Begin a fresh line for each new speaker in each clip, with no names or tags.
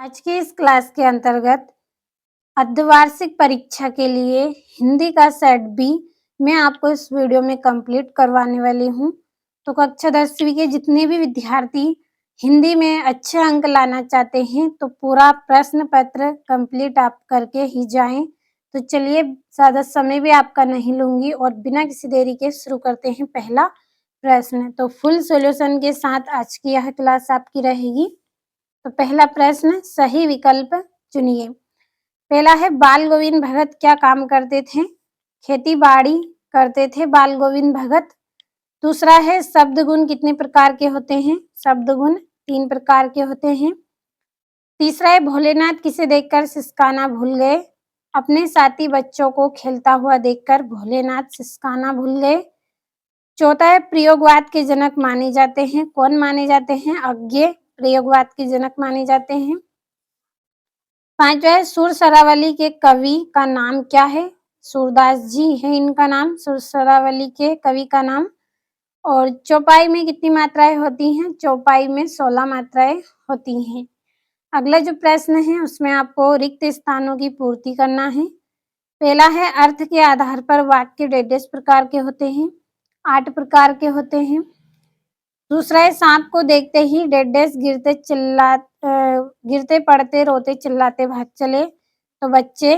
आज की इस क्लास के अंतर्गत अर्धवार्षिक परीक्षा के लिए हिंदी का सेट बी मैं आपको इस वीडियो में कंप्लीट करवाने वाली हूँ। तो कक्षा 10वीं के जितने भी विद्यार्थी हिंदी में अच्छे अंक लाना चाहते हैं तो पूरा प्रश्न पत्र कंप्लीट आप करके ही जाएं। तो चलिए ज़्यादा समय भी आपका नहीं लूँगी और बिना किसी देरी के शुरू करते हैं पहला प्रश्न। तो फुल सॉल्यूशन के साथ आज की यह क्लास आपकी रहेगी। तो पहला प्रश्न सही विकल्प चुनिए। पहला है बाल गोविंद भगत क्या काम करते थे? खेती बाड़ी करते थे बाल गोविंद भगत। दूसरा है शब्द गुण कितने प्रकार के होते हैं? शब्द गुण 3 प्रकार के होते हैं। तीसरा है भोलेनाथ किसे देखकर सिसकाना भूल गए? अपने साथी बच्चों को खेलता हुआ देखकर भोलेनाथ सिसकाना भूल गए। चौथा है प्रयोगवाद के जनक माने जाते हैं। कौन माने जाते हैं? अज्ञेय प्रयोगवाद के जनक माने जाते हैं। पांचवा है सुर सरावली के कवि का नाम क्या है? सूरदास जी है इनका नाम, सुर सरावली के कवि का नाम। और चौपाई में कितनी मात्राएं होती हैं? चौपाई में 16 मात्राएं होती हैं। अगला जो प्रश्न है उसमें आपको रिक्त स्थानों की पूर्ति करना है। पहला है अर्थ के आधार पर वाक्य डेढ़ प्रकार के होते हैं, 8 प्रकार के होते हैं। दूसरा है सांप को देखते ही गिरते पड़ते रोते चिल्लाते भाग चले। तो बच्चे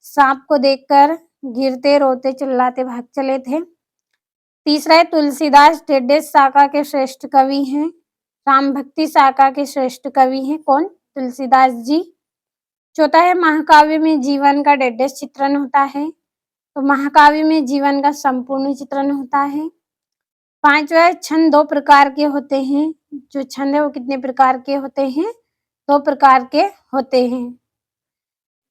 सांप को देखकर गिरते रोते चिल्लाते भाग चले थे। तीसरा है तुलसीदास डेढ़ शाखा के श्रेष्ठ कवि हैं। राम भक्ति शाखा के श्रेष्ठ कवि हैं। कौन? तुलसीदास जी। चौथा है महाकाव्य में जीवन का डेढ़ चित्रण होता है। तो महाकाव्य में जीवन का संपूर्ण चित्रण होता है। पांचवा छंद 2 प्रकार के होते हैं। जो छंद है वो कितने प्रकार के होते हैं? 2 प्रकार के होते हैं।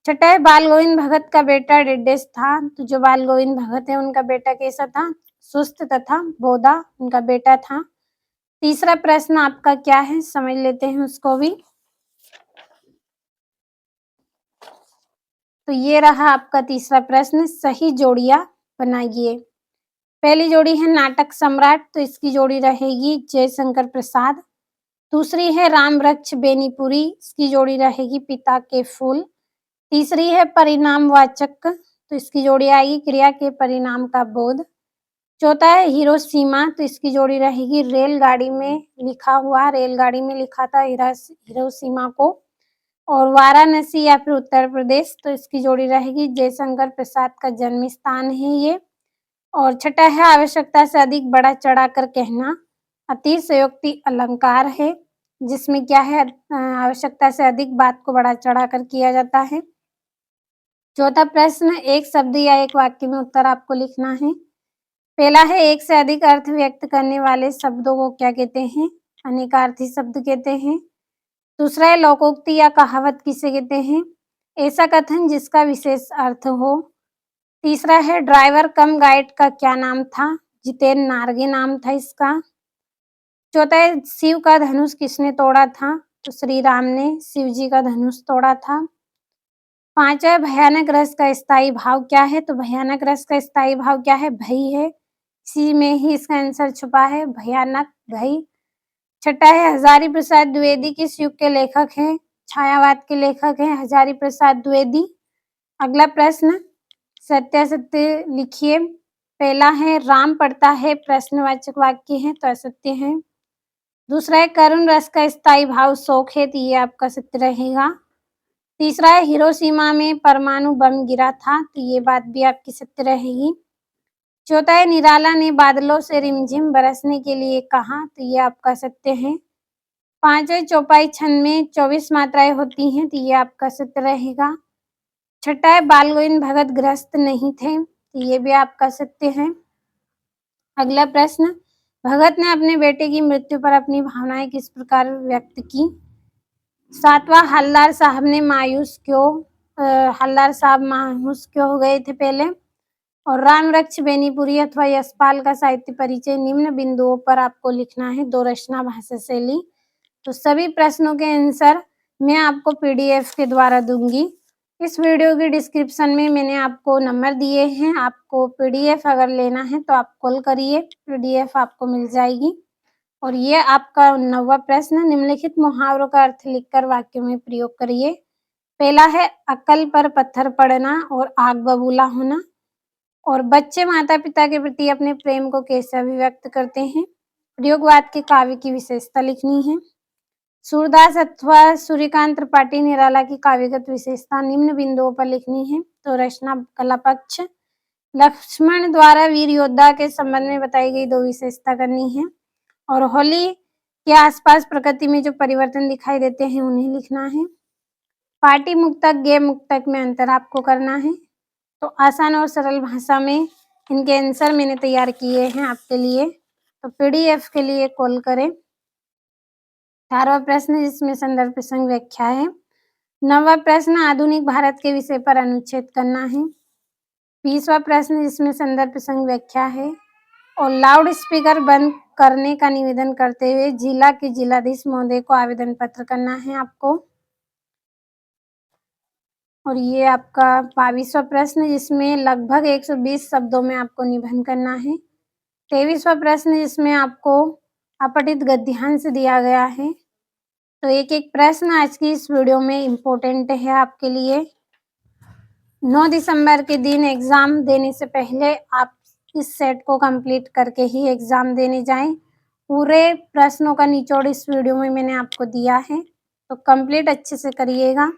छठा है बाल गोविंद भगत का बेटा डेढ़ था। तो जो बाल गोविंद भगत है उनका बेटा कैसा था? सुस्त तथा बोधा उनका बेटा था। तीसरा प्रश्न आपका क्या है समझ लेते हैं उसको भी। तो ये रहा आपका तीसरा प्रश्न, सही जोड़ियां बनाइए। पहली जोड़ी है नाटक सम्राट, तो इसकी जोड़ी रहेगी जयशंकर प्रसाद। दूसरी है राम वृक्ष बेनीपुरी, इसकी जोड़ी रहेगी पिता के फूल। तीसरी है परिणामवाचक, तो इसकी जोड़ी आएगी क्रिया के परिणाम का बोध। चौथा है हिरोशिमा, तो इसकी जोड़ी रहेगी रेलगाड़ी में लिखा हुआ, रेलगाड़ी में लिखा था हिरोशिमा को। और वाराणसी या फिर उत्तर प्रदेश, तो इसकी जोड़ी रहेगी जयशंकर प्रसाद का जन्म स्थान है ये। और छठा है आवश्यकता से अधिक बढ़ा चढ़ा कर कहना, अतिशयोक्ति अलंकार है जिसमें क्या है आवश्यकता से अधिक बात को बढ़ा चढ़ा कर किया जाता है। चौथा प्रश्न एक शब्द या एक वाक्य में उत्तर आपको लिखना है। पहला है एक से अधिक अर्थ व्यक्त करने वाले शब्दों को क्या कहते हैं? अनेकार्थी शब्द कहते हैं। दूसरा है लोकोक्ति या कहावत किसे कहते हैं? ऐसा कथन जिसका विशेष अर्थ हो। तीसरा है ड्राइवर कम गाइड का क्या नाम था? जितेन नार्गे नाम था इसका। चौथा है शिव का धनुष किसने तोड़ा था? तो श्री राम ने शिव जी का धनुष तोड़ा था। पांचवा भयानक रस का स्थायी भाव क्या है? तो भयानक रस का स्थायी भाव क्या है? भय है, इसी में ही इसका आंसर छुपा है, भयानक भय। छठा है हजारी प्रसाद द्विवेदी किस युग के लेखक हैं? छायावाद के लेखक हैं हजारी प्रसाद द्विवेदी। अगला प्रश्न सत्यासत्य लिखिए। पहला है राम पढ़ता है, प्रश्नवाचक वाक्य है तो असत्य है। दूसरा है करुण रस का स्थायी भाव शोक है, तो ये आपका सत्य रहेगा। तीसरा है हिरोशिमा में परमाणु बम गिरा था, तो ये बात भी आपकी सत्य रहेगी। चौथा है निराला ने बादलों से रिमझिम बरसने के लिए कहा, तो ये आपका सत्य है। पांचवें चौपाई छंद में 24 मात्राएं होती हैं, तो ये आपका सत्य रहेगा। छठा है बाल गोविंद भगत ग्रस्त नहीं थे, तो ये भी आपका सत्य है। अगला प्रश्न भगत ने अपने बेटे की मृत्यु पर अपनी भावनाएं किस प्रकार व्यक्त की? सातवां हलदार साहब ने हलदार साहब मायूस क्यों हो गए थे पहले। और राम वृक्ष बेनीपुरी अथवा यशपाल का साहित्य परिचय निम्न बिंदुओं पर आपको लिखना है। 2 रचना भाषा शैली। तो सभी प्रश्नों के आंसर मैं आपको पीडीएफ के द्वारा दूंगी। इस वीडियो के डिस्क्रिप्शन में मैंने आपको नंबर दिए हैं, आपको पीडीएफ अगर लेना है तो आप कॉल करिए, पीडीएफ आपको मिल जाएगी। और ये आपका 9वां प्रश्न, निम्नलिखित मुहावरों का अर्थ लिखकर वाक्यों में प्रयोग करिए। पहला है अक्ल पर पत्थर पड़ना और आग बबूला होना। और बच्चे माता-पिता के प्रति अपने प्रेम को कैसे अभिव्यक्त करते हैं? प्रयोगवाद के काव्य की विशेषता लिखनी है। सूरदास अथवा सूर्यकांत त्रिपाठी निराला की काव्यगत विशेषता निम्न बिंदुओं पर लिखनी है। तो रचना कला पक्ष, लक्ष्मण द्वारा वीर योद्धा के संबंध में बताई गई 2 विशेषता करनी है। और होली के आसपास प्रकृति में जो परिवर्तन दिखाई देते हैं उन्हें लिखना है। पाटी मुक्तक, गे मुक्तक में अंतर आपको करना है। तो आसान और सरल भाषा में इनके आंसर मैंने तैयार किए हैं आपके लिए, तो पीडीएफ के लिए कॉल करें। 18वां प्रश्न जिसमें संदर्भ प्रसंग व्याख्या है। 9वां प्रश्न आधुनिक भारत के विषय पर अनुच्छेद करना है। 20वां प्रश्न जिसमें संदर्भ प्रसंग व्याख्या है। और लाउड स्पीकर बंद करने का निवेदन करते हुए जिला के जिलाधीश महोदय को आवेदन पत्र करना है आपको। और ये आपका 22वां प्रश्न जिसमें लगभग 120 शब्दों में आपको निबंध करना है। 23वां प्रश्न जिसमें आपको अपठित गद्यांश दिया गया है। तो एक-एक प्रश्न आज की इस वीडियो में इम्पोर्टेंट है आपके लिए। 9 दिसंबर के दिन एग्जाम देने से पहले आप इस सेट को कंप्लीट करके ही एग्जाम देने जाएं। पूरे प्रश्नों का निचोड़ इस वीडियो में मैंने आपको दिया है, तो कंप्लीट अच्छे से करिएगा।